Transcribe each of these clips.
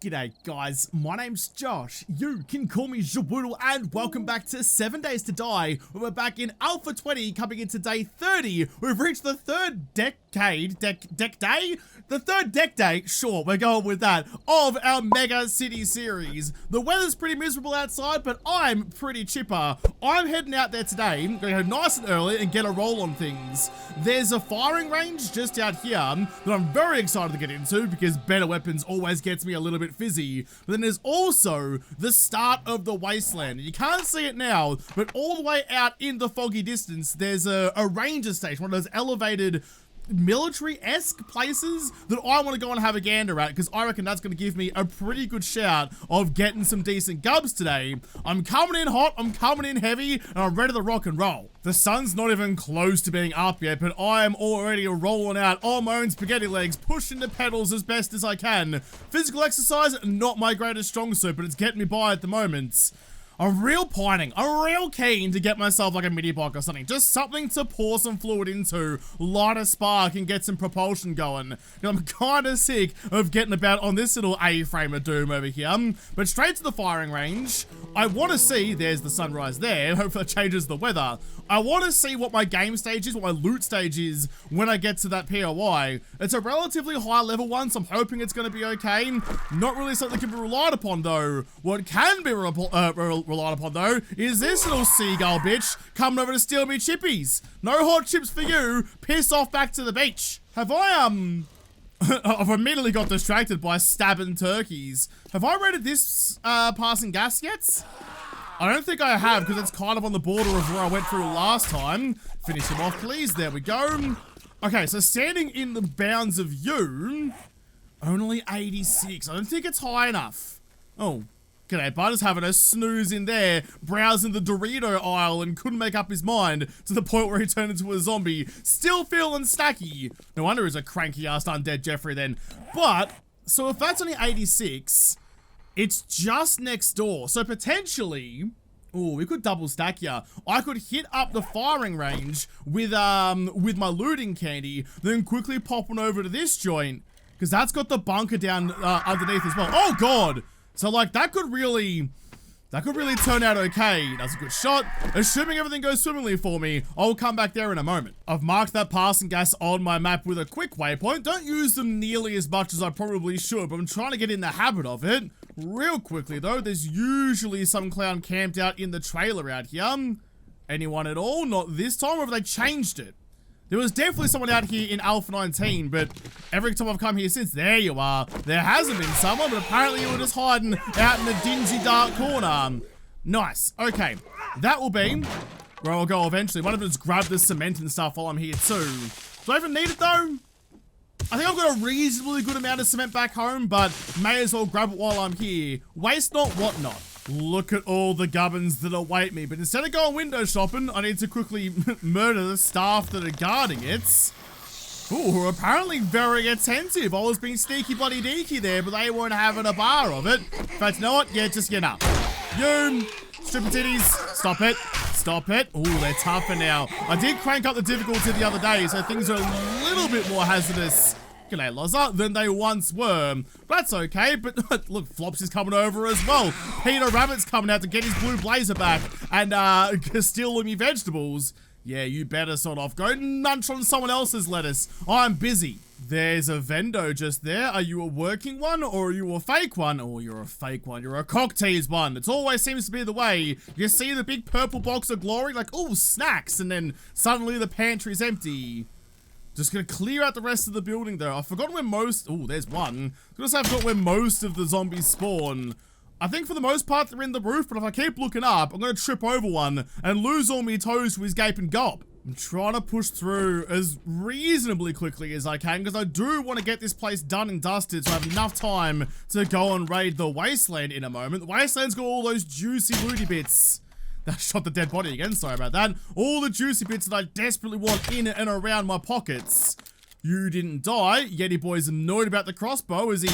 G'day guys, my name's Josh, you can call me Jawoodle, and welcome back to 7 Days to Die. We're back in Alpha 20, coming into day 30. We've reached the third deck day, sure, we're going with that, of our Mega City series. The weather's pretty miserable outside, but I'm pretty chipper. I'm heading out there today, I'm gonna go nice and early and get a roll on things. There's a firing range just out here that I'm very excited to get into because better weapons always gets me a little bit fizzy. But then there's also the start of the Wasteland. You can't see it now, but all the way out in the foggy distance, there's a ranger station, one of those elevated military-esque places that I want to go and have a gander at, because I reckon that's going to give me a pretty good shout of getting some decent gubs today. I'm coming in hot, I'm coming in heavy, and I'm ready to rock and roll. The sun's not even close to being up yet, but I am already rolling out on my own spaghetti legs, pushing the pedals as best as I can. Physical exercise, not my greatest strong suit, but it's getting me by at the moment. I'm real pining. I'm real keen to get myself like a mini bike or something. Just something to pour some fluid into, light a spark, and get some propulsion going. I'm kind of sick of getting about on this little A-frame of doom over here. But straight to the firing range. I want to see, there's the sunrise there. Hopefully that changes the weather. I want to see what my game stage is, what my loot stage is when I get to that POI. It's a relatively high level one, so I'm hoping it's going to be okay. Not really something that can be relied upon though. What can be relied upon though is this little seagull bitch coming over to steal me chippies. No hot chips for you. Piss off back to the beach. Have I I've immediately got distracted by stabbing turkeys. Have I raided this passing gas yet? I don't think I have, because it's kind of on the border of where I went through last time. Finish him off, please. There we go. Okay, so standing in the bounds of you, only 86. I don't think it's high enough. Oh, g'day, Bud. Having a snooze in there, browsing the Dorito aisle and couldn't make up his mind to the point where he turned into a zombie. Still feeling snacky. No wonder he's a cranky-ass undead Jeffrey then. But, so if that's only 86... it's just next door, so potentially, oh, we could double stack here. I could hit up the firing range with my looting candy, then quickly pop on over to this joint, because that's got the bunker down underneath as well. Oh god! So like that could really turn out okay. That's a good shot. Assuming everything goes swimmingly for me, I'll come back there in a moment. I've marked that passing gas on my map with a quick waypoint. Don't use them nearly as much as I probably should, but I'm trying to get in the habit of it. Real quickly though, there's usually some clown camped out in the trailer out here. Anyone at all? Not this time, or have they changed it? There was definitely someone out here in Alpha 19, but every time I've come here since, there you are. There hasn't been someone, but apparently you were just hiding out in a dingy dark corner. Nice. Okay, that will be where I'll go eventually. One of them is grab the cement and stuff while I'm here too. Do I even need it though? I think I've got a reasonably good amount of cement back home, but may as well grab it while I'm here. Waste not, what not. Look at all the gubbins that await me, but instead of going window shopping, I need to quickly murder the staff that are guarding it. Ooh, who are apparently very attentive. I was being sneaky bloody deaky there, but they weren't having a bar of it. In fact, you know what? Yeah, just get up. You, stripper titties, stop it. Stop it. Ooh, they're tougher now. I did crank up the difficulty the other day, so things are a little bit more hazardous, g'day Loza, than they once were. That's okay, but look, Flops is coming over as well. Peter Rabbit's coming out to get his blue blazer back and steal me vegetables. Yeah, you better sort of go munch on someone else's lettuce. I'm busy. There's a vendo just there. Are you a working one or are you a fake one? Oh, you're a fake one. You're a cock tease one. It always seems to be the way. You see the big purple box of glory, like, oh, snacks, and then suddenly the pantry's empty. Just gonna clear out the rest of the building though. I've forgotten where most, oh, there's one. I was gonna say I've got where most of the zombies spawn. I think for the most part they're in the roof, but if I keep looking up, I'm gonna trip over one and lose all me toes to his gaping gob. I'm trying to push through as reasonably quickly as I can, because I do want to get this place done and dusted so I have enough time to go and raid the Wasteland in a moment. The Wasteland's got all those juicy looty bits. That shot the dead body again, sorry about that. All the juicy bits that I desperately want in and around my pockets. You didn't die. Yeti boy's annoyed about the crossbow, as he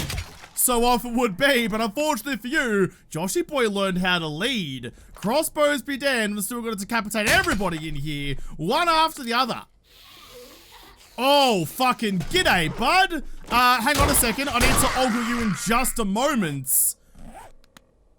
so often would be, but unfortunately for you, Joshy boy learned how to lead. Crossbows be damned, we're still gonna decapitate everybody in here, one after the other. Oh, fucking g'day, bud. Hang on a second. I need to ogle you in just a moment.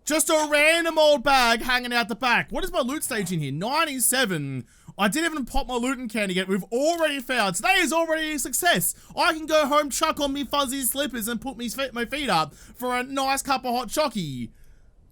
Just a random old bag hanging out the back. What is my loot stage in here? 97. I didn't even pop my looting candy yet. We've already found. Today is already a success. I can go home, chuck on me fuzzy slippers and put my feet up for a nice cup of hot chocky.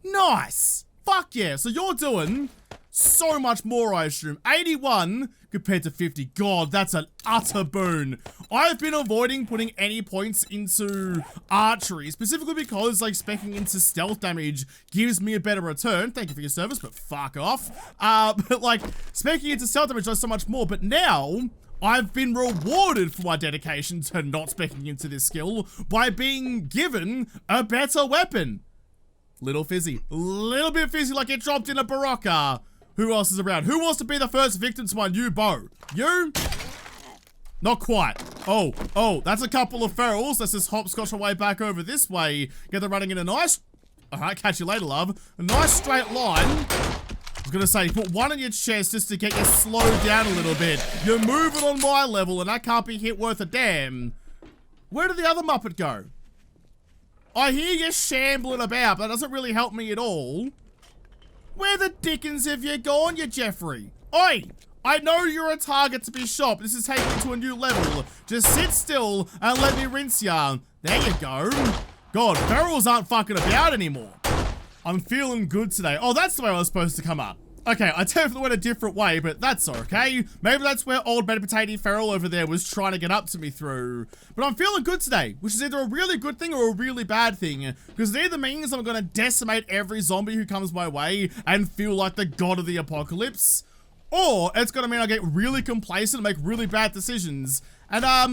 Nice. Fuck yeah. So you're doing so much more, I assume. 81 compared to 50. God, that's an utter boon. I've been avoiding putting any points into archery, specifically because, like, speccing into stealth damage gives me a better return. Thank you for your service, but fuck off. But, like, speccing into stealth damage does so much more. But now, I've been rewarded for my dedication to not speccing into this skill by being given a better weapon. Little fizzy. Little bit fizzy like it dropped in a Barocca. Who else is around? Who wants to be the first victim to my new bow? You? Not quite. Oh, that's a couple of ferals. Let's just hopscotch our way back over this way. Get them running in a nice... Alright, catch you later, love. A nice straight line. I was gonna say, put one on your chest just to get you slowed down a little bit. You're moving on my level and I can't be hit worth a damn. Where did the other Muppet go? I hear you shambling about, but that doesn't really help me at all. Where the dickens have you gone, you Jeffrey? Oi! I know you're a target to be shot, but this is taking you to a new level. Just sit still and let me rinse ya. There you go. God, ferals aren't fucking about anymore. I'm feeling good today. Oh, that's the way I was supposed to come up. Okay, I definitely went a different way, but that's okay. Maybe that's where old Better Potato Feral over there was trying to get up to me through. But I'm feeling good today, which is either a really good thing or a really bad thing. Because it either means I'm gonna decimate every zombie who comes my way and feel like the god of the apocalypse. Or it's gonna mean I get really complacent and make really bad decisions. And I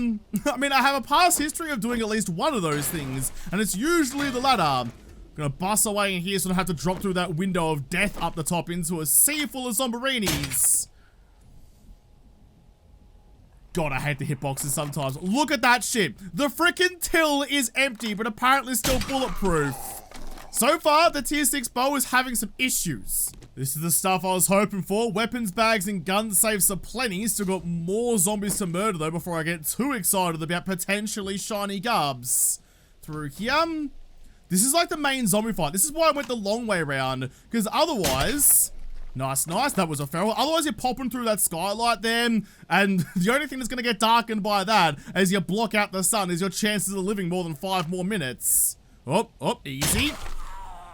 mean, I have a past history of doing at least one of those things. And it's usually the latter. Gonna bust away in here so I don't have to drop through that window of death up the top into a sea full of zombarinis. God, I hate the hitboxes sometimes. Look at that shit. The frickin' till is empty, but apparently still bulletproof. So far, the tier 6 bow is having some issues. This is the stuff I was hoping for. Weapons, bags, and gun safes are plenty. Still got more zombies to murder though before I get too excited about potentially shiny gubs. Through here. This is like the main zombie fight. This is why I went the long way around. Because otherwise... Nice. That was a feral. Otherwise, you're popping through that skylight there. And the only thing that's going to get darkened by that as you block out the sun is your chances of living more than 5 more minutes. Oh, easy.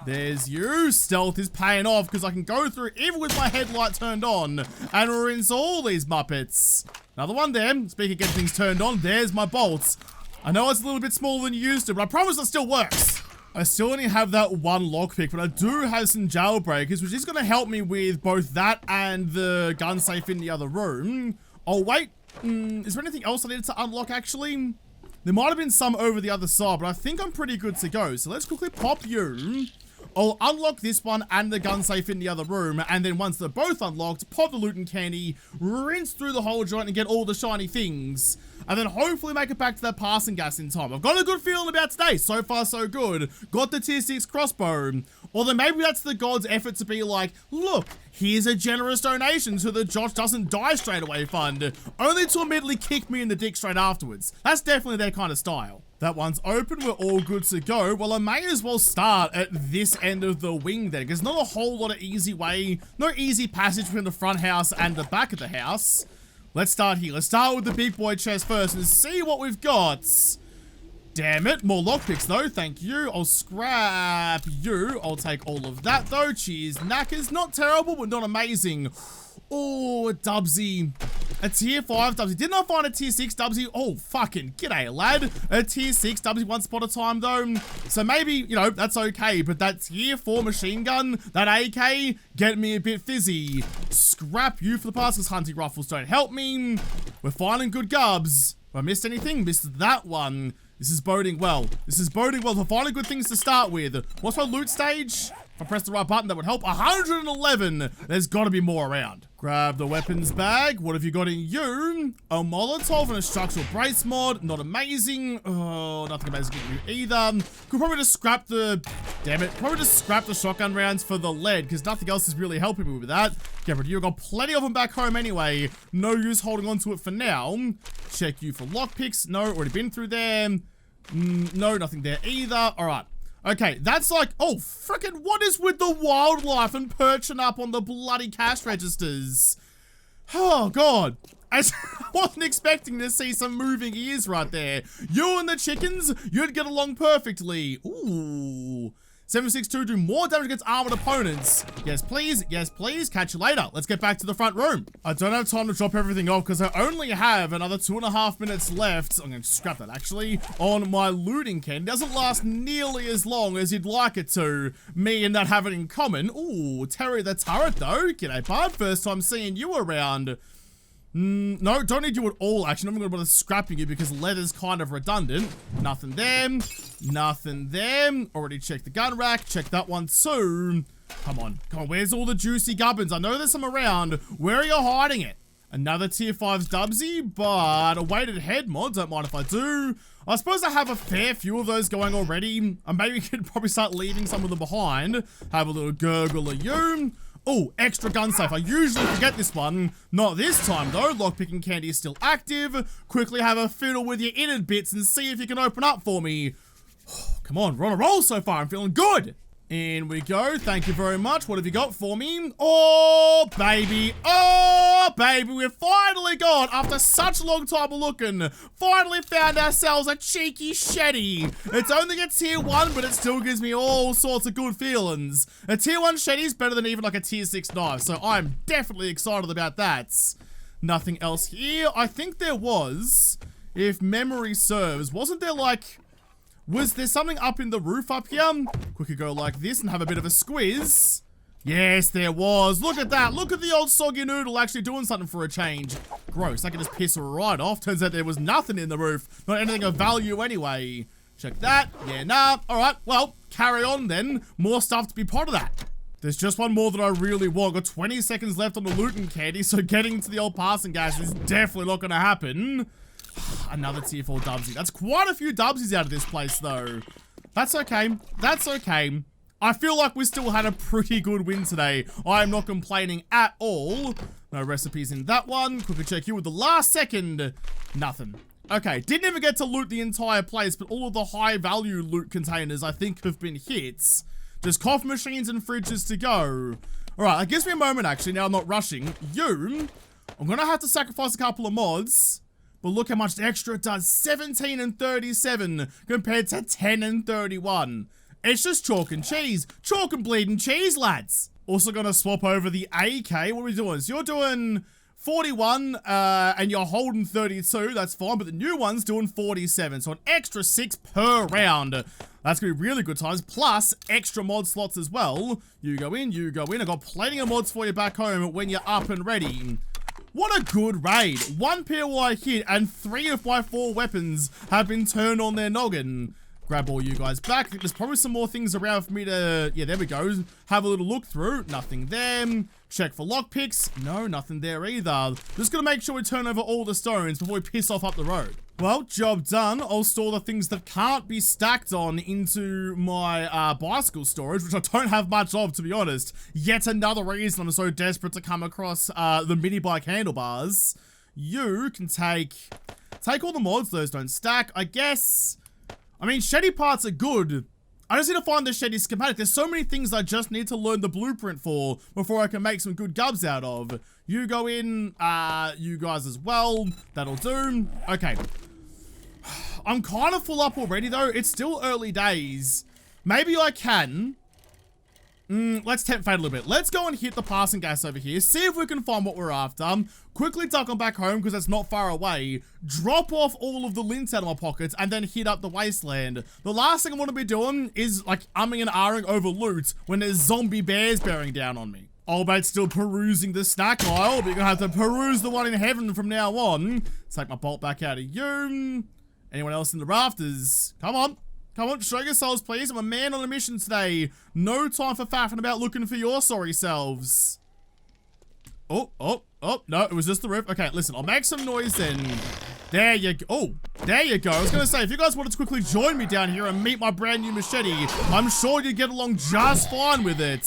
There's you. Stealth is paying off because I can go through even with my headlight turned on and rinse all these Muppets. Another one there. Speaking of getting things turned on, there's my bolts. I know it's a little bit smaller than you used to, but I promise it still works. I still only have that one lockpick, but I do have some jailbreakers, which is going to help me with both that and the gun safe in the other room. Oh, wait. Is there anything else I needed to unlock, actually? There might have been some over the other side, but I think I'm pretty good to go. So let's quickly pop you. I'll unlock this one and the gun safe in the other room, and then once they're both unlocked, pop the loot and candy, rinse through the whole joint and get all the shiny things. And then hopefully make it back to that passing gas in time. I've got a good feeling about today. So far, so good. Got the tier 6 crossbow. Although maybe that's the god's effort to be like, look, here's a generous donation to the Josh doesn't die straight away fund. Only to immediately kick me in the dick straight afterwards. That's definitely their kind of style. That one's open, we're all good to go. Well, I may as well start at this end of the wing then, because not a whole lot of easy way, no easy passage between the front house and the back of the house. Let's start here. Let's start with the big boy chest first and see what we've got. Damn it, more lockpicks though, thank you. I'll scrap you. I'll take all of that though. Cheers, knackers. Not terrible, but not amazing. Oh, a Dubsy. A tier 5 Dubsy. Didn't I find a tier 6 Dubsy? Oh, fucking g'day, lad. A tier 6 Dubsy once upon a time, though. So maybe, you know, that's okay. But that tier 4 machine gun, that AK, get me a bit fizzy. Scrap you for the past, because hunting rifles don't help me. We're finding good gubs. Have I missed anything? Missed that one. This is boding well. This is boding well. We're finding good things to start with. What's my loot stage? If I press the right button, that would help. 111. There's got to be more around. Grab the weapons bag. What have you got in you? A Molotov and a structural brace mod. Not amazing. Oh, nothing amazing in you either. Could probably just scrap the Damn it. Probably just scrap the shotgun rounds for the lead, because nothing else is really helping me with that. Get rid of you. I've got plenty of them back home anyway. No use holding on to it for now. Check you for lockpicks. No, already been through there. No, nothing there either. All right. Okay, that's like, oh, frickin' what is with the wildlife and perching up on the bloody cash registers? Oh, God. I wasn't expecting to see some moving ears right there. You and the chickens, you'd get along perfectly. Ooh. 762 do more damage against armored opponents. Yes, please. Yes, please. Catch you later. Let's get back to the front room. I don't have time to drop everything off because I only have another 2.5 minutes left. I'm going to scrap that, actually, on my looting can. It doesn't last nearly as long as you'd like it to. Me and that have it in common. Ooh, Terry the Turret, though. G'day, bud. First time seeing you around. No, don't need you at all, actually. I'm not going to bother scrapping you because leather's kind of redundant. Nothing there. Nothing there. Already checked the gun rack. Check that one too. Come on. Come on. Where's all the juicy gubbins? I know there's some around. Where are you hiding it? Another tier 5's Dubsy, but a weighted head mod. Don't mind if I do. I suppose I have a fair few of those going already. And maybe we could probably start leaving some of them behind. Have a little gurgle of you. Oh, extra gun safe. I usually forget this one. Not this time, though. Lockpicking candy is still active. Quickly have a fiddle with your innard bits and see if you can open up for me. Come on, we're on a roll so far. I'm feeling good. In we go. Thank you very much. What have you got for me? Oh, baby. Oh, baby. We've finally got, after such a long time of looking, finally found ourselves a cheeky Shetty. It's only a tier 1, but it still gives me all sorts of good feelings. A tier 1 Shetty is better than even like a tier 6 knife, so I'm definitely excited about that. Nothing else here. I think there was, if memory serves, wasn't there like... Was there something up in the roof up here? Quickly go like this and have a bit of a squeeze. Yes, there was. Look at that. Look at the old soggy noodle actually doing something for a change. Gross. I can just piss right off. Turns out there was nothing in the roof. Not anything of value anyway. Check that. Yeah, nah. All right. Well, carry on then. More stuff to be part of that. There's just one more that I really want. Got 20 seconds left on the looting candy, so getting to the old passing gas is definitely not going to happen. Another tier 4 Dubsy. That's quite a few Dubsies out of this place, though. That's okay. That's okay. I feel like we still had a pretty good win today. I am not complaining at all. No recipes in that one. Quickly check you with the last second. Nothing. Okay, didn't even get to loot the entire place, but all of the high-value loot containers, I think, have been hits. Just coffee machines and fridges to go. All right, that gives me a moment, actually. Now I'm not rushing. I'm going to have to sacrifice a couple of mods. But look how much extra it does. 17 and 37 compared to 10 and 31. It's just chalk and cheese. Chalk and bleeding cheese, lads. Also gonna swap over the AK. What are we doing? So you're doing 41 and you're holding 32. That's fine. But the new one's doing 47. So an extra 6 per round. That's gonna be really good times. Plus extra mod slots as well. You go in, you go in. I've got plenty of mods for you back home when you're up and ready. What a good raid. 1 POI hit and 3 of my 4 weapons have been turned on their noggin. Grab all you guys back. There's probably some more things around for me to... Yeah, there we go. Have a little look through. Nothing there. Check for lockpicks. No, nothing there either. Just gonna make sure we turn over all the stones before we piss off up the road. Well, job done. I'll store the things that can't be stacked on into my bicycle storage, which I don't have much of, to be honest. Yet another reason I'm so desperate to come across the mini bike handlebars. You can take all the mods. Those don't stack. I guess... I mean, Shetty parts are good. I just need to find the Shetty schematic. There's so many things I just need to learn the blueprint for before I can make some good gubs out of. You go in, you guys as well. That'll do. Okay. I'm kind of full up already, though. It's still early days. Maybe I can. Let's tempt fate a little bit. Let's go and hit the passing gas over here. See if we can find what we're after. Quickly duck on back home because it's not far away. Drop off all of the lints out of my pockets and then hit up the Wasteland. The last thing I want to be doing is like umming and ahhing over loot when there's zombie bears bearing down on me. Old mate's still perusing the snack aisle, but you're gonna have to peruse the one in heaven from now on. Take my bolt back out of you. Anyone else in the rafters? Come on. Come on, show yourselves, please. I'm a man on a mission today. No time for faffing about looking for your sorry selves. Oh, no, it was just the roof. Okay, listen, I'll make some noise then. There you go. Oh, there you go. I was going to say, if you guys wanted to quickly join me down here and meet my brand new machete, I'm sure you'd get along just fine with it.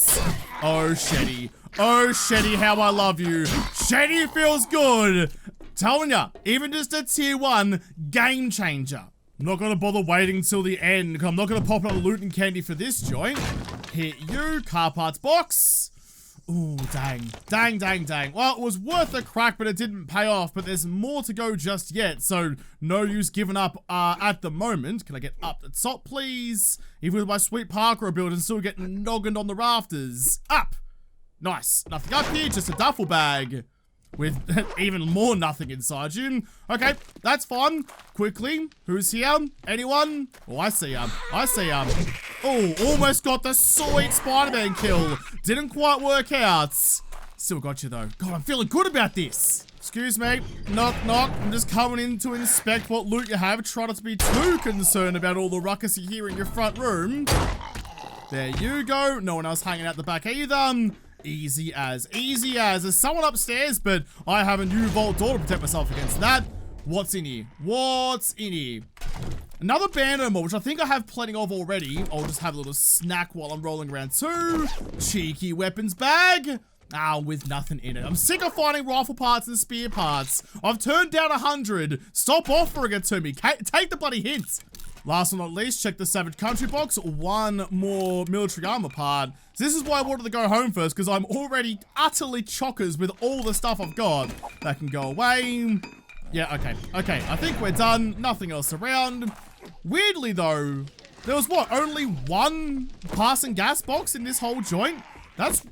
Oh, Shetty. Oh, Shetty, how I love you. Shetty feels good. Telling ya, even just a tier 1 game changer. I'm not going to bother waiting till the end, because I'm not going to pop out a loot and candy for this joint. Hit you, car parts box. Ooh, dang. Well, it was worth a crack, but it didn't pay off, but there's more to go just yet, so no use giving up at the moment. Can I get up the top, please? Even with my sweet parkour build and still getting noggined on the rafters. Up! Nice. Nothing up here, just a duffel bag. With even more nothing inside you. Okay, that's fun. Quickly, who's here? Anyone? Oh, I see him. Oh, almost got the sweet Spider-Man kill. Didn't quite work out. Still got you though. God, I'm feeling good about this. Excuse me. Knock, knock. I'm just coming in to inspect what loot you have. Try not to be too concerned about all the ruckus you hear in your front room. There you go. No one else hanging out the back either. Easy as. There's someone upstairs, but I have a new vault door to protect myself against that. What's in here? Another bandit, which I think I have plenty of already. I'll just have a little snack while I'm rolling around too. Cheeky weapons bag. With nothing in it. I'm sick of finding rifle parts and spear parts. I've turned down 100. Stop offering it to me. Take the bloody hint. Last but not least, check the Savage Country box. One more military armor part. So this is why I wanted to go home first, because I'm already utterly chockers with all the stuff I've got. That can go away. Yeah, okay. I think we're done. Nothing else around. Weirdly though, there was only one passing gas box in this whole joint? That's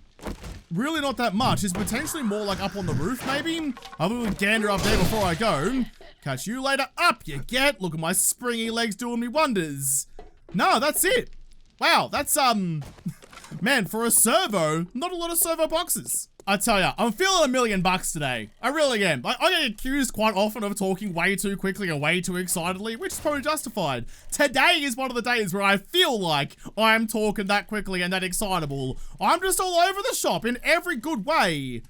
really not that much. It's potentially more like up on the roof maybe. I'll have a little gander up there before I go. Catch you later. Up you get. Look at my springy legs doing me wonders. No, that's it. Wow, that's, man, for a servo, not a lot of servo boxes. I tell ya, I'm feeling $1,000,000 today. I really am. I get accused quite often of talking way too quickly and way too excitedly, which is probably justified. Today is one of the days where I feel like I'm talking that quickly and that excitable. I'm just all over the shop in every good way.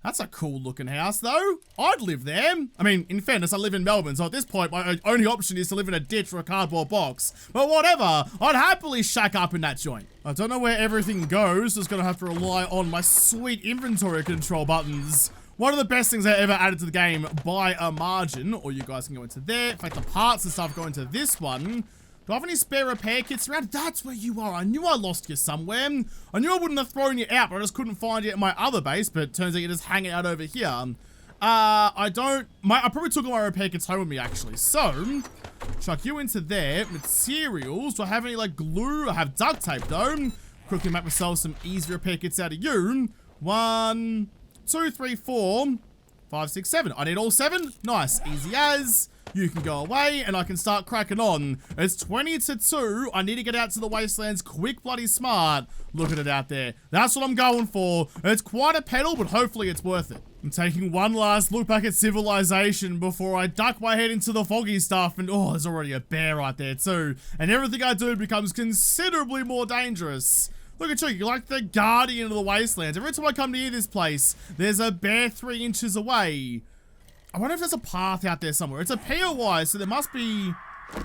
That's a cool looking house though. I'd live there. I mean, in fairness, I live in Melbourne, so at this point, my only option is to live in a ditch or a cardboard box. But whatever, I'd happily shack up in that joint. I don't know where everything goes, just gonna have to rely on my sweet inventory control buttons. One of the best things I ever added to the game by a margin, or you guys can go into there. In fact, the parts and stuff go into this one. Do I have any spare repair kits around? That's where you are. I knew I lost you somewhere. I knew I wouldn't have thrown you out, but I just couldn't find you at my other base, but turns out you're just hanging out over here. I probably took all my repair kits home with me, actually. So, chuck you into there. Materials. Do I have any, like, glue? I have duct tape, though. Quickly make myself some easy repair kits out of you. 1, 2, 3, 4, 5, 6, 7. I need all 7. Nice. Easy as. You can go away, and I can start cracking on. It's 20 to 2. I need to get out to the Wastelands quick, bloody smart. Look at it out there. That's what I'm going for. It's quite a pedal, but hopefully it's worth it. I'm taking one last look back at civilization before I duck my head into the foggy stuff, and oh, there's already a bear right there too. And everything I do becomes considerably more dangerous. Look at you, you're like the guardian of the Wastelands. Every time I come near this place, there's a bear 3 inches away. I wonder if there's a path out there somewhere. It's a POI, so there must be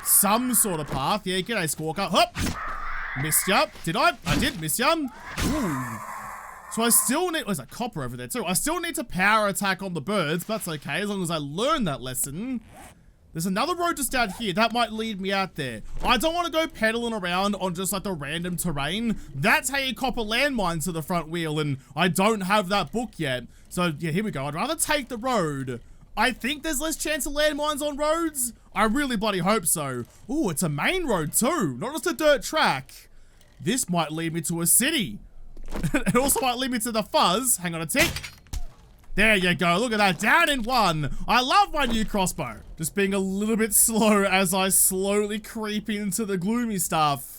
some sort of path. Yeah, g'day, Squawker. Hop! Missed ya. Did I? I did miss ya. Ooh. So I still need... There's a copper over there too. I still need to power attack on the birds, but that's okay, as long as I learn that lesson. There's another road just out here. That might lead me out there. I don't want to go pedaling around on just like the random terrain. That's how you copper landmines to the front wheel, and I don't have that book yet. So yeah, here we go. I'd rather take the road. I think there's less chance of landmines on roads. I really bloody hope so. Ooh, it's a main road too, not just a dirt track. This might lead me to a city. It also might lead me to the fuzz. Hang on a tick. There you go, look at that, down in 1. I love my new crossbow. Just being a little bit slow as I slowly creep into the gloomy stuff.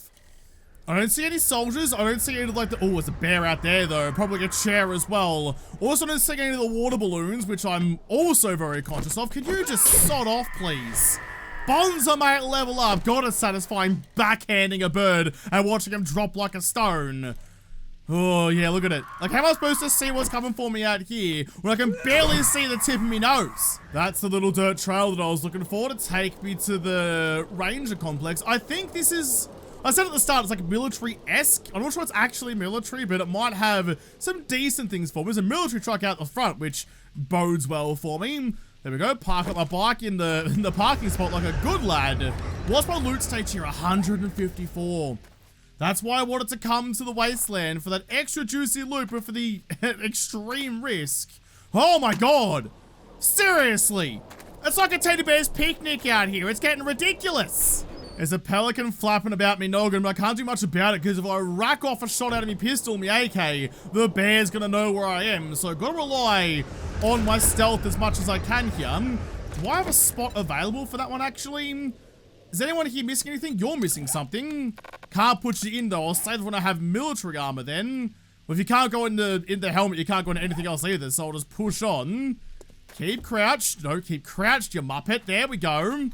I don't see any soldiers. I don't see any of like the... Oh, there's a bear out there though. Probably a chair as well. Also don't see any of the water balloons, which I'm also very conscious of. Can you just sod off, please? Bonza, mate, level up. God, it's satisfying backhanding a bird and watching him drop like a stone. Oh, yeah, look at it. Like, how am I supposed to see what's coming for me out here when I can barely see the tip of my nose? That's the little dirt trail that I was looking for to take me to the ranger complex. I think this is... I said at the start, it's like military-esque. I'm not sure it's actually military, but it might have some decent things for me. There's a military truck out the front, which bodes well for me. There we go. Park up my bike in the parking spot like a good lad. What's my loot stage here? 154. That's why I wanted to come to the Wasteland, for that extra juicy loot, but for the extreme risk. Oh my god! Seriously! It's like a teddy bear's picnic out here. It's getting ridiculous. There's a pelican flapping about me noggin, but I can't do much about it because if I rack off a shot out of my pistol, my AK, the bear's gonna know where I am. So I've got to rely on my stealth as much as I can here. Do I have a spot available for that one actually? Is anyone here missing anything? You're missing something. Can't put you in though. I'll save when I have military armor then. Well, if you can't go in the helmet, you can't go into anything else either. So I'll just push on. Keep crouched. No, keep crouched, you muppet. There we go.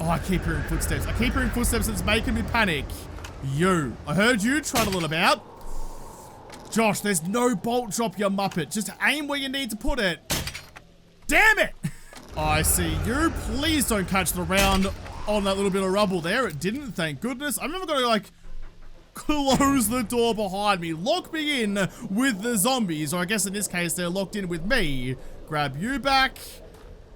Oh, I keep hearing footsteps. I keep hearing footsteps. It's making me panic. You. I heard you trundling about. Josh, there's no bolt drop, you muppet. Just aim where you need to put it. Damn it! I see you. Please don't catch the round on that little bit of rubble there. It didn't, thank goodness. I'm never gonna, like, close the door behind me. Lock me in with the zombies. Or I guess in this case, they're locked in with me. Grab you back.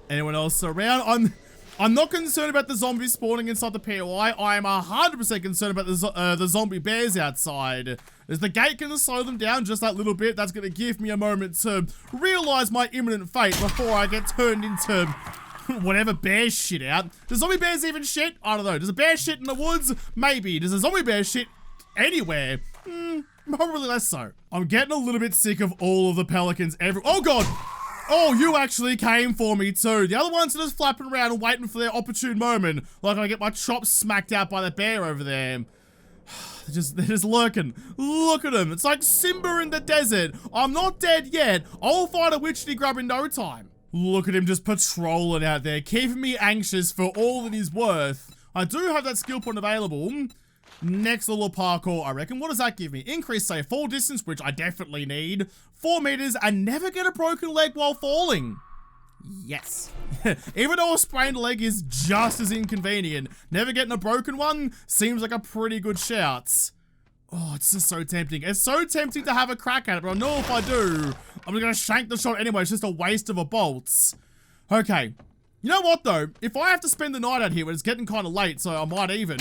Anyone else around? I'm not concerned about the zombies spawning inside the POI. I am 100% concerned about the zombie bears outside. Is the gate going to slow them down just that little bit? That's going to give me a moment to realize my imminent fate before I get turned into whatever bear shit out. Does zombie bears even shit? I don't know. Does a bear shit in the woods? Maybe. Does a zombie bear shit anywhere? Probably less so. I'm getting a little bit sick of all of the pelicans Oh god! Oh, you actually came for me too. The other ones are just flapping around and waiting for their opportune moment. Like I get my chops smacked out by the bear over there. They're just lurking. Look at them. It's like Simba in the desert. I'm not dead yet. I'll find a witchetty grub in no time. Look at him just patrolling out there, keeping me anxious for all that he's worth. I do have that skill point available. Next little parkour, I reckon. What does that give me? Increase, say, fall distance, which I definitely need. 4 meters, and never get a broken leg while falling. Yes. Even though a sprained leg is just as inconvenient, never getting a broken one seems like a pretty good shout. Oh, it's just so tempting. It's so tempting to have a crack at it, but I know if I do, I'm gonna shank the shot anyway. It's just a waste of a bolt. Okay. You know what, though? If I have to spend the night out here, but it's getting kind of late, so I might even...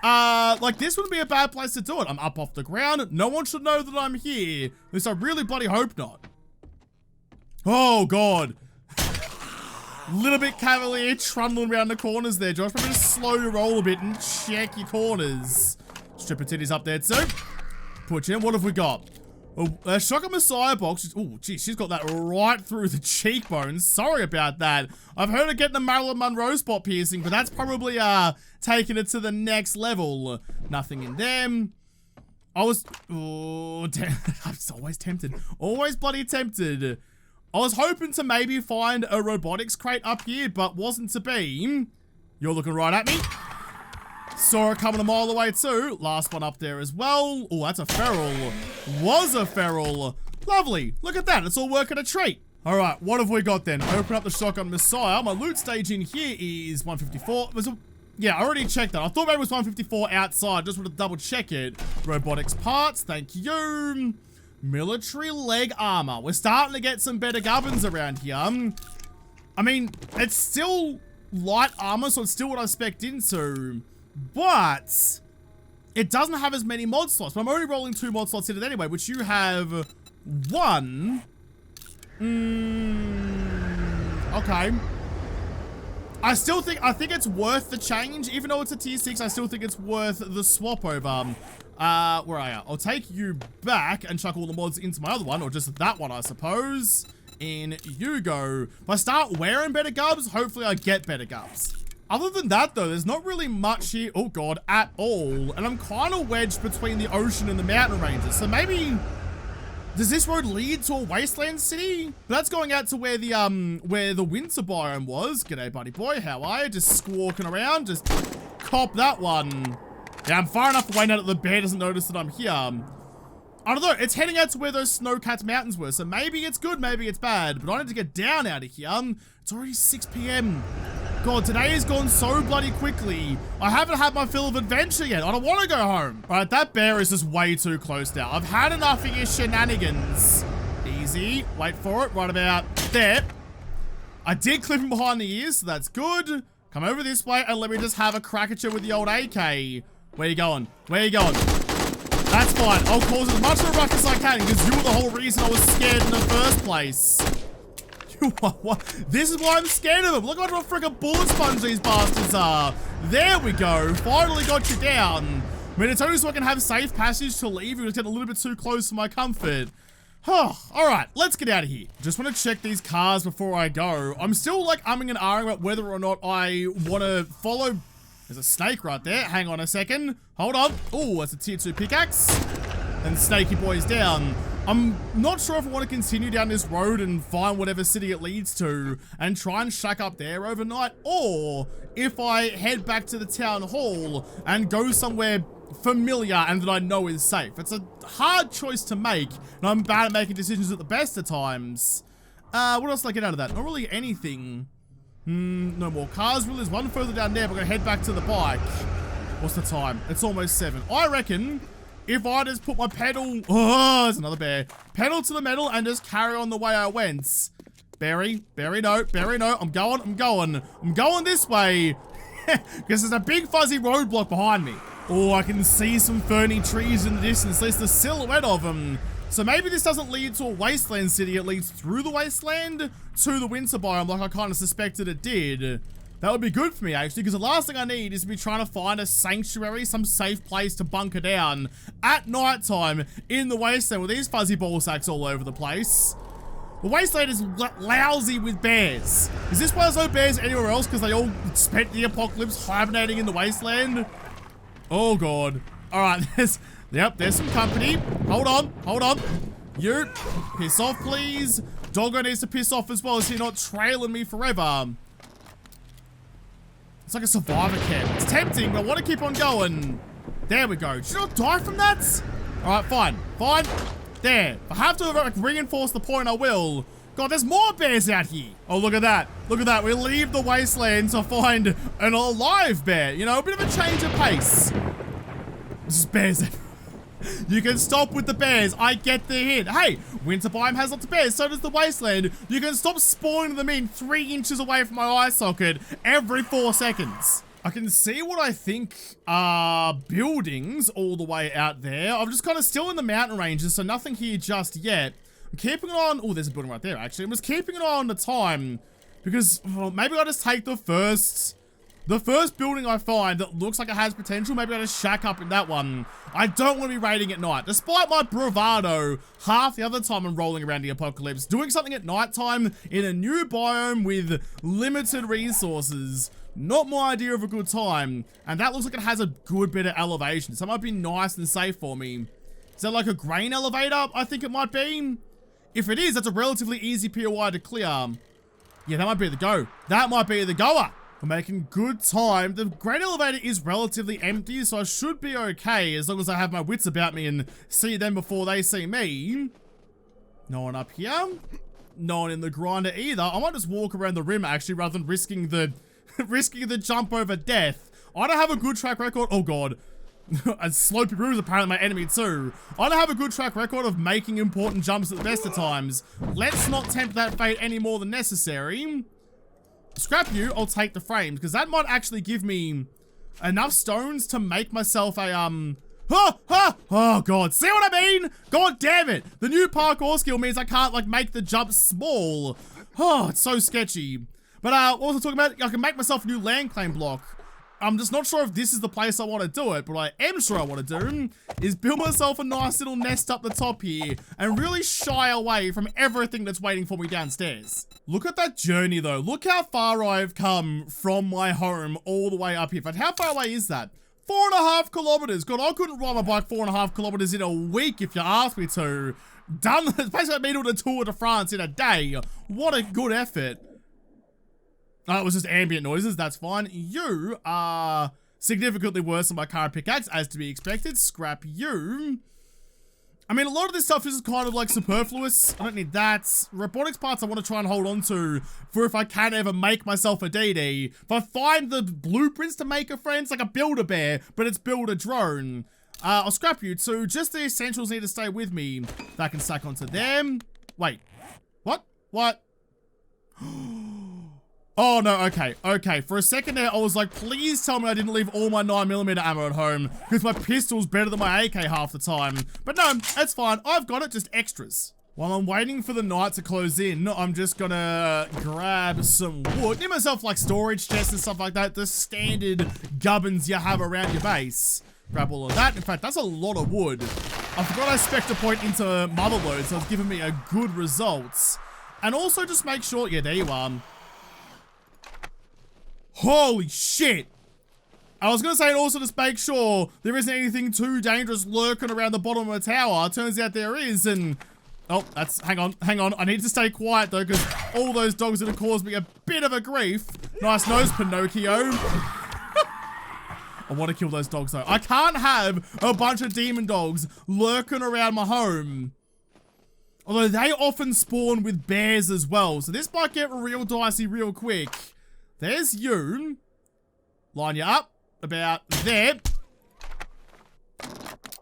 like this wouldn't be a bad place to do it. I'm up off the ground. No one should know that I'm here. At least I really bloody hope not. Oh, God. Little bit cavalier trundling around the corners there, Josh. Maybe just slow your roll a bit and check your corners. Stripper titties up there too. Put you in. What have we got? A Shotgun Messiah box. Oh, geez, she's got that right through the cheekbones. Sorry about that. I've heard of getting a Marilyn Monroe spot piercing, but that's probably taking it to the next level. Nothing in them. Oh, damn. I'm always tempted. Always bloody tempted. I was hoping to maybe find a robotics crate up here, but wasn't to be. You're looking right at me. Saw it coming a mile away too. Last one up there as well. Oh, that's a feral. Was a feral. Lovely. Look at that. It's all working a treat. All right, what have we got then? Open up the Shotgun Messiah. My loot stage in here is 154. Yeah, I already checked that. I thought maybe it was 154 outside. Just want to double check it. Robotics parts. Thank you. Military leg armor. We're starting to get some better gubbins around here. I mean, it's still light armor, so it's still what I spec'd into. But it doesn't have as many mod slots. But I'm only rolling 2 mod slots in it anyway, which you have 1. Okay. I think it's worth the change. Even though it's a tier 6, I still think it's worth the swap over. Where are you? I'll take you back and chuck all the mods into my other one, or just that one, I suppose. In you go. If I start wearing better gubs, hopefully I get better gubs. Other than that, though, there's not really much here, oh god, at all. And I'm kind of wedged between the ocean and the mountain ranges. So maybe, does this road lead to a wasteland city? That's going out to where the winter biome was. G'day, buddy boy, how are you? Just squawking around, just cop that one. Yeah, I'm far enough away now that the bear doesn't notice that I'm here. I don't know, it's heading out to where those snow-capped mountains were, so maybe it's good, maybe it's bad, but I need to get down out of here. It's already 6 p.m. God, today has gone so bloody quickly. I haven't had my fill of adventure yet. I don't want to go home. All right, that bear is just way too close now. I've had enough of your shenanigans. Easy, wait for it, right about there. I did clip him behind the ears, so that's good. Come over this way and let me just have a crack at you with the old AK. Where you going? Where you going? That's fine. I'll cause as much of a ruckus as I can because you were the whole reason I was scared in the first place. You are what? This is why I'm scared of them. Look what a freaking bullet sponge these bastards are. There we go. Finally got you down. I mean, it's only so I can have safe passage to leave. It was getting a little bit too close for my comfort. All right, let's get out of here. Just want to check these cars before I go. I'm still like umming and ahhing about whether or not I want to follow. There's a snake right there. Hang on a second. Hold on. Oh, that's a tier 2 pickaxe. And snaky boy's down. I'm not sure if I want to continue down this road and find whatever city it leads to and try and shack up there overnight, or if I head back to the town hall and go somewhere familiar and that I know is safe. It's a hard choice to make, and I'm bad at making decisions at the best of times. What else did I get out of that? Not really anything. No more cars. Well, there's one further down there, but we're gonna head back to the bike. What's the time? It's almost 7. I reckon if I just put my pedal, oh, there's another bear. Pedal to the metal and just carry on the way I went. Berry no. I'm going this way. Because there's a big fuzzy roadblock behind me. Oh, I can see some ferny trees in the distance. There's the silhouette of them. So maybe this doesn't lead to a wasteland city. It leads through the wasteland to the winter biome like I kind of suspected it did. That would be good for me, actually, because the last thing I need is to be trying to find a sanctuary, some safe place to bunker down at nighttime in the wasteland with these fuzzy ball sacks all over the place. The wasteland is lousy with bears. Is this why there's no bears anywhere else? Because they all spent the apocalypse hibernating in the wasteland? Oh, God. All right, there's some company. Hold on. You, piss off, please. Doggo needs to piss off as well so you're not trailing me forever. It's like a survivor camp. It's tempting, but I want to keep on going. There we go. Did you not die from that? All right, fine. There. If I have to like, reinforce the point, I will. God, there's more bears out here. Oh, look at that. We leave the wasteland to find an alive bear. You know, a bit of a change of pace. This is bears. You can stop with the bears. I get the hint. Hey, winter biome has lots of bears. So does the wasteland. You can stop spawning them in 3 inches away from my eye socket every 4 seconds. I can see what I think are buildings all the way out there. I'm just kind of still in the mountain ranges, so nothing here just yet. I'm keeping it on. Oh, there's a building right there, actually. I'm just keeping it on the time because maybe I'll just take the first building I find that looks like it has potential. Maybe I'll just shack up in that one. I don't want to be raiding at night. Despite my bravado, half the other time I'm rolling around the apocalypse, doing something at nighttime in a new biome with limited resources. Not my idea of a good time. And that looks like it has a good bit of elevation. So it might be nice and safe for me. Is that like a grain elevator? I think it might be. If it is, that's a relatively easy POI to clear. Yeah, that might be the go. That might be the goer. We're making good time. The grain elevator is relatively empty, so I should be okay as long as I have my wits about me and see them before they see me. No one up here. No one in the grinder either. I might just walk around the rim actually rather than risking the jump over death. I don't have a good track record. Oh God. And Slopey Brew is apparently my enemy too. I don't have a good track record of making important jumps at the best of times. Let's not tempt that fate any more than necessary. Scrap you, I'll take the frames, because that might actually give me enough stones to make myself a, oh God, see what I mean? God damn it. The new parkour skill means I can't, like, make the jump small. Oh, it's so sketchy. But, what was I talking about? I can make myself a new land claim block. I'm just not sure if this is the place I want to do it, but what I am sure I want to do is build myself a nice little nest up the top here and really shy away from everything that's waiting for me downstairs. Look at that journey though. Look how far I've come from my home all the way up here. But how far away is that? 4.5 kilometers. God, I couldn't ride my bike 4.5 kilometers in a week if you asked me to. Done. It's basically me doing a Tour de France in a day. What a good effort. Oh, it was just ambient noises. That's fine. You are significantly worse than my current pickaxe, as to be expected. Scrap you. I mean, a lot of this stuff is kind of like superfluous. I don't need that. Robotics parts I want to try and hold on to for if I can ever make myself a DD. If I find the blueprints to make a friend, it's like a Build-A-Bear, but it's Build-A-Drone. I'll scrap you too. Just the essentials need to stay with me. That can stack onto them. Wait. What? What? Oh no, okay. For a second there, I was like, please tell me I didn't leave all my 9mm ammo at home, because my pistol's better than my AK half the time. But no, that's fine. I've got it, just extras. While I'm waiting for the night to close in, I'm just gonna grab some wood. Give myself like storage chests and stuff like that, the standard gubbins you have around your base. Grab all of that. In fact, that's a lot of wood. I forgot I spec'd a point into Motherload, so it's giving me a good results. And also just make sure, yeah, there you are. Holy shit! I was gonna say, and also just make sure there isn't anything too dangerous lurking around the bottom of a tower. Turns out there is, and... Oh, that's... Hang on. I need to stay quiet, though, because all those dogs are gonna cause me a bit of a grief. Nice nose, Pinocchio. I want to kill those dogs, though. I can't have a bunch of demon dogs lurking around my home. Although they often spawn with bears as well, so this might get real dicey real quick. There's you. Line you up about there.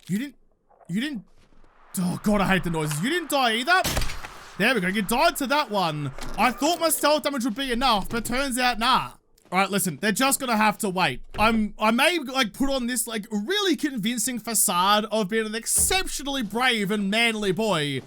You didn't. Oh God, I hate the noises. You didn't die either. There we go. You died to that one. I thought my stealth damage would be enough, but turns out nah. All right, listen. They're just gonna have to wait. I may like put on this like really convincing facade of being an exceptionally brave and manly boy.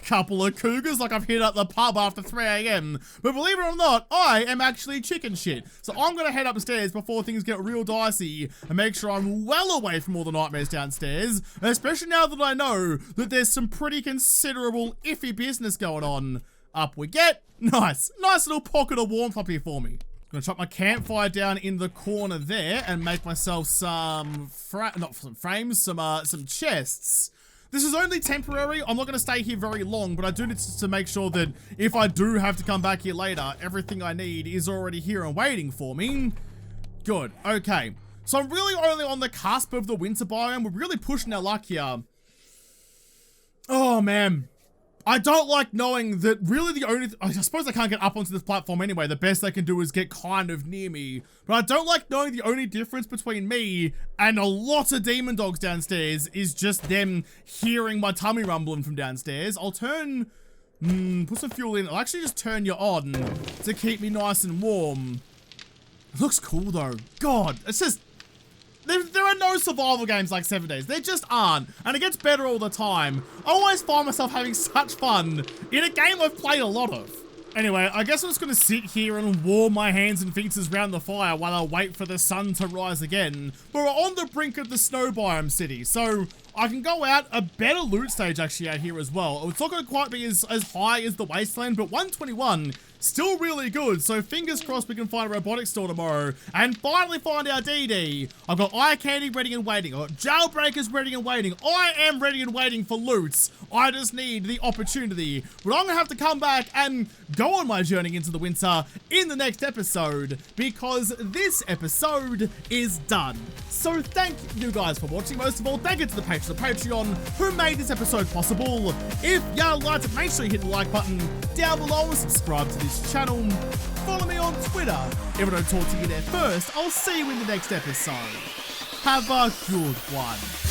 Couple of cougars like I've hit up the pub after 3 AM. But believe it or not, I am actually chicken shit. So I'm gonna head upstairs before things get real dicey and make sure I'm well away from all the nightmares downstairs, especially now that I know that there's some pretty considerable iffy business going on. Up we get. Nice little pocket of warmth up here for me. I'm gonna chuck my campfire down in the corner there and make myself some some chests. This is only temporary. I'm not going to stay here very long, but I do need to make sure that if I do have to come back here later, everything I need is already here and waiting for me. Good. Okay. So I'm really only on the cusp of the winter biome. We're really pushing our luck here. Oh, man. I don't like knowing that really the only... I suppose I can't get up onto this platform anyway. The best they can do is get kind of near me. But I don't like knowing the only difference between me and a lot of demon dogs downstairs is just them hearing my tummy rumbling from downstairs. I'll turn... put some fuel in. I'll actually just turn you on to keep me nice and warm. It looks cool though. God, it's just... There are no survival games like 7 Days. There just aren't. And it gets better all the time. I always find myself having such fun in a game I've played a lot of. Anyway, I guess I'm just going to sit here and warm my hands and feet around the fire while I wait for the sun to rise again. But we're on the brink of the snow biome city, so I can go out. A better loot stage actually out here as well. It's not going to quite be as high as the Wasteland, but 121... still really good, so fingers crossed we can find a robotics store tomorrow and finally find our DD. I've got eye candy ready and waiting. I've got jailbreakers ready and waiting. I am ready and waiting for loots. I just need the opportunity. But I'm gonna have to come back and go on my journey into the winter in the next episode because this episode is done. So thank you guys for watching. Most of all, thank you to the patrons of Patreon who made this episode possible. If you liked it, make sure you hit the like button down below and subscribe to this channel. Follow me on Twitter. If I don't talk to you there first, I'll see you in the next episode. Have a good one.